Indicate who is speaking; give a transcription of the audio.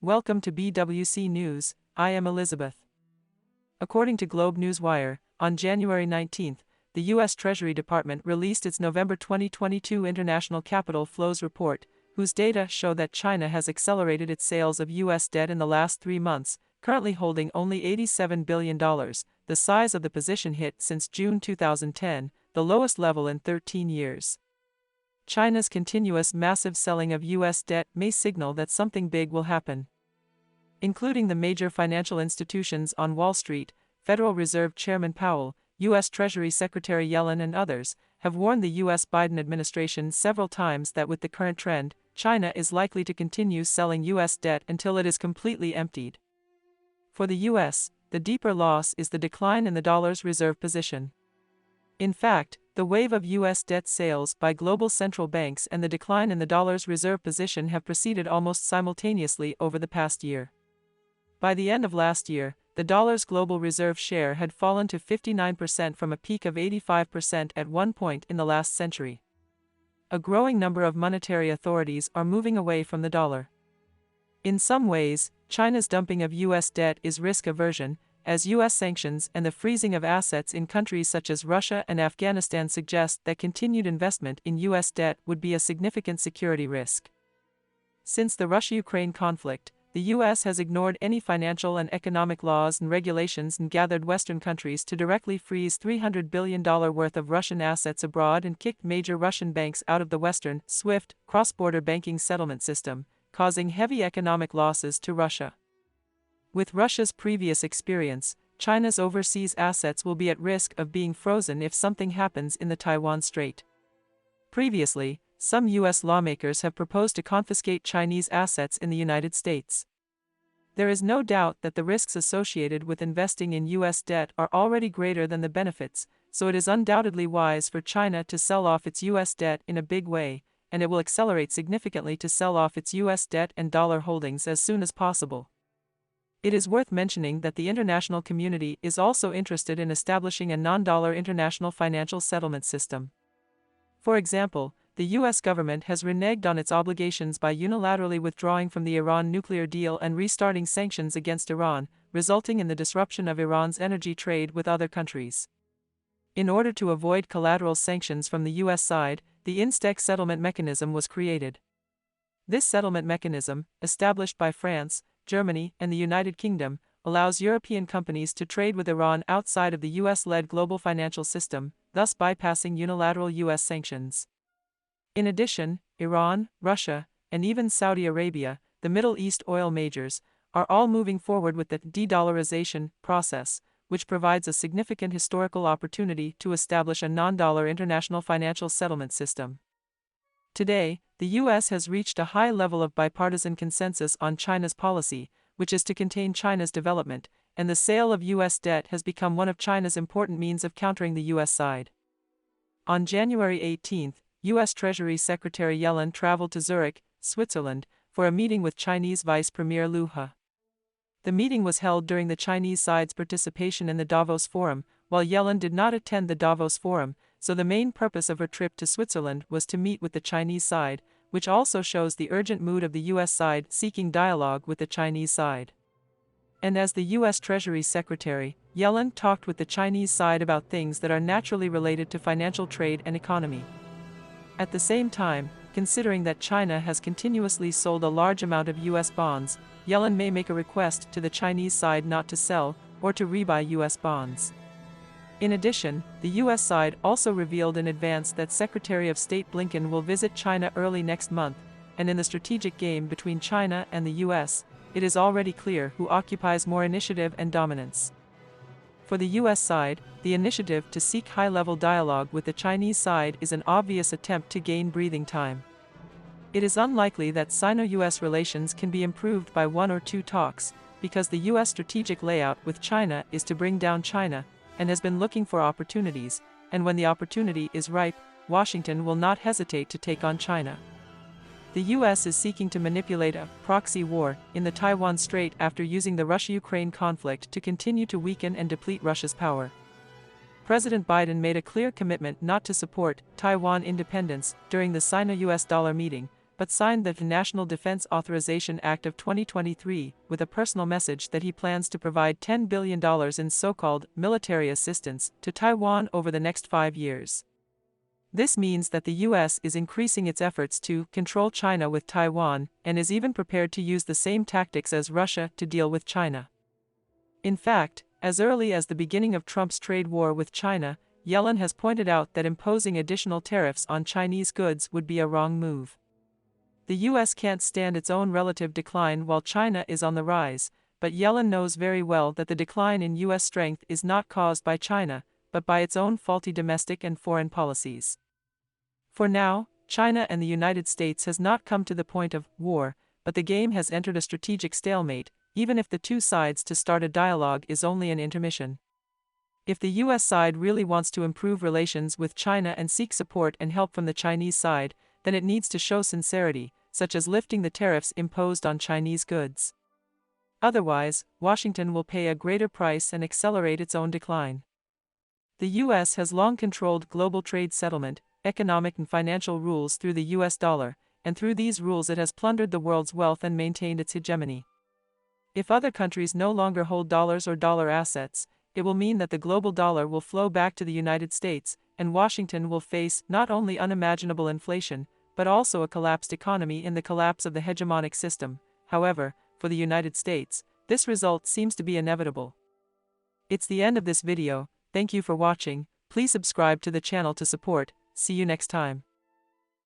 Speaker 1: Welcome to BWC News, I am Elizabeth. According to GlobeNewswire, on January 19, the U.S. Treasury Department released its November 2022 International Capital Flows Report, whose data show that China has accelerated its sales of U.S. debt in the last 3 months, currently holding only $87 billion, the size of the position hit since June 2010, the lowest level in 13 years. China's continuous massive selling of U.S. debt may signal that something big will happen. Including the major financial institutions on Wall Street, Federal Reserve Chairman Powell, U.S. Treasury Secretary Yellen and others, have warned the U.S. Biden administration several times that with the current trend, China is likely to continue selling U.S. debt until it is completely emptied. For the U.S., the deeper loss is the decline in the dollar's reserve position. In fact, the wave of U.S. debt sales by global central banks and the decline in the dollar's reserve position have proceeded almost simultaneously over the past year. By the end of last year, the dollar's global reserve share had fallen to 59% from a peak of 85% at one point in the last century. A growing number of monetary authorities are moving away from the dollar. In some ways, China's dumping of U.S. debt is risk aversion, as U.S. sanctions and the freezing of assets in countries such as Russia and Afghanistan suggest that continued investment in U.S. debt would be a significant security risk. Since the Russia-Ukraine conflict, the U.S. has ignored any financial and economic laws and regulations and gathered Western countries to directly freeze $300 billion worth of Russian assets abroad and kicked major Russian banks out of the Western, SWIFT, cross-border banking settlement system, causing heavy economic losses to Russia. With Russia's previous experience, China's overseas assets will be at risk of being frozen if something happens in the Taiwan Strait. Previously, some U.S. lawmakers have proposed to confiscate Chinese assets in the United States. There is no doubt that the risks associated with investing in U.S. debt are already greater than the benefits, so it is undoubtedly wise for China to sell off its U.S. debt in a big way, and it will accelerate significantly to sell off its U.S. debt and dollar holdings as soon as possible. It is worth mentioning that the international community is also interested in establishing a non-dollar international financial settlement system. For example, the U.S. government has reneged on its obligations by unilaterally withdrawing from the Iran nuclear deal and restarting sanctions against Iran, resulting in the disruption of Iran's energy trade with other countries. In order to avoid collateral sanctions from the U.S. side, the INSTEC settlement mechanism was created. This settlement mechanism, established by France, Germany, and the United Kingdom, allows European companies to trade with Iran outside of the U.S.-led global financial system, thus bypassing unilateral U.S. sanctions. In addition, Iran, Russia, and even Saudi Arabia, the Middle East oil majors, are all moving forward with the de-dollarization process, which provides a significant historical opportunity to establish a non-dollar international financial settlement system. Today, the U.S. has reached a high level of bipartisan consensus on China's policy, which is to contain China's development, and the sale of U.S. debt has become one of China's important means of countering the U.S. side. On January 18, U.S. Treasury Secretary Yellen traveled to Zurich, Switzerland, for a meeting with Chinese Vice Premier Liu He. The meeting was held during the Chinese side's participation in the Davos Forum, while Yellen did not attend the Davos Forum, so the main purpose of her trip to Switzerland was to meet with the Chinese side, which also shows the urgent mood of the U.S. side seeking dialogue with the Chinese side. And as the U.S. Treasury Secretary, Yellen talked with the Chinese side about things that are naturally related to financial trade and economy. At the same time, considering that China has continuously sold a large amount of U.S. bonds, Yellen may make a request to the Chinese side not to sell or to rebuy U.S. bonds. In addition, the U.S. side also revealed in advance that Secretary of State Blinken will visit China early next month, and in the strategic game between China and the U.S., it is already clear who occupies more initiative and dominance. For the U.S. side, the initiative to seek high-level dialogue with the Chinese side is an obvious attempt to gain breathing time. It is unlikely that Sino-U.S. relations can be improved by one or two talks, because the U.S. strategic layout with China is to bring down China, and has been looking for opportunities, and when the opportunity is ripe, Washington will not hesitate to take on China. The U.S. is seeking to manipulate a proxy war in the Taiwan Strait after using the Russia-Ukraine conflict to continue to weaken and deplete Russia's power. President Biden made a clear commitment not to support Taiwan independence during the Sino-U.S. dollar meeting, but signed the National Defense Authorization Act of 2023 with a personal message that he plans to provide $10 billion in so-called military assistance to Taiwan over the next 5 years. This means that the U.S. is increasing its efforts to control China with Taiwan and is even prepared to use the same tactics as Russia to deal with China. In fact, as early as the beginning of Trump's trade war with China, Yellen has pointed out that imposing additional tariffs on Chinese goods would be a wrong move. The U.S. can't stand its own relative decline while China is on the rise, but Yellen knows very well that the decline in U.S. strength is not caused by China, but by its own faulty domestic and foreign policies. For now, China and the United States has not come to the point of war, but the game has entered a strategic stalemate, even if the two sides to start a dialogue is only an intermission. If the U.S. side really wants to improve relations with China and seek support and help from the Chinese side, then it needs to show sincerity, such as lifting the tariffs imposed on Chinese goods. Otherwise, Washington will pay a greater price and accelerate its own decline. The U.S. has long controlled global trade settlement, economic and financial rules through the U.S. dollar, and through these rules it has plundered the world's wealth and maintained its hegemony. If other countries no longer hold dollars or dollar assets, it will mean that the global dollar will flow back to the United States, and Washington will face not only unimaginable inflation, but also a collapsed economy in the collapse of the hegemonic system. However, for the United States, this result seems to be inevitable. It's the end of this video. Thank you for watching. Please subscribe to the channel to support. See you next time.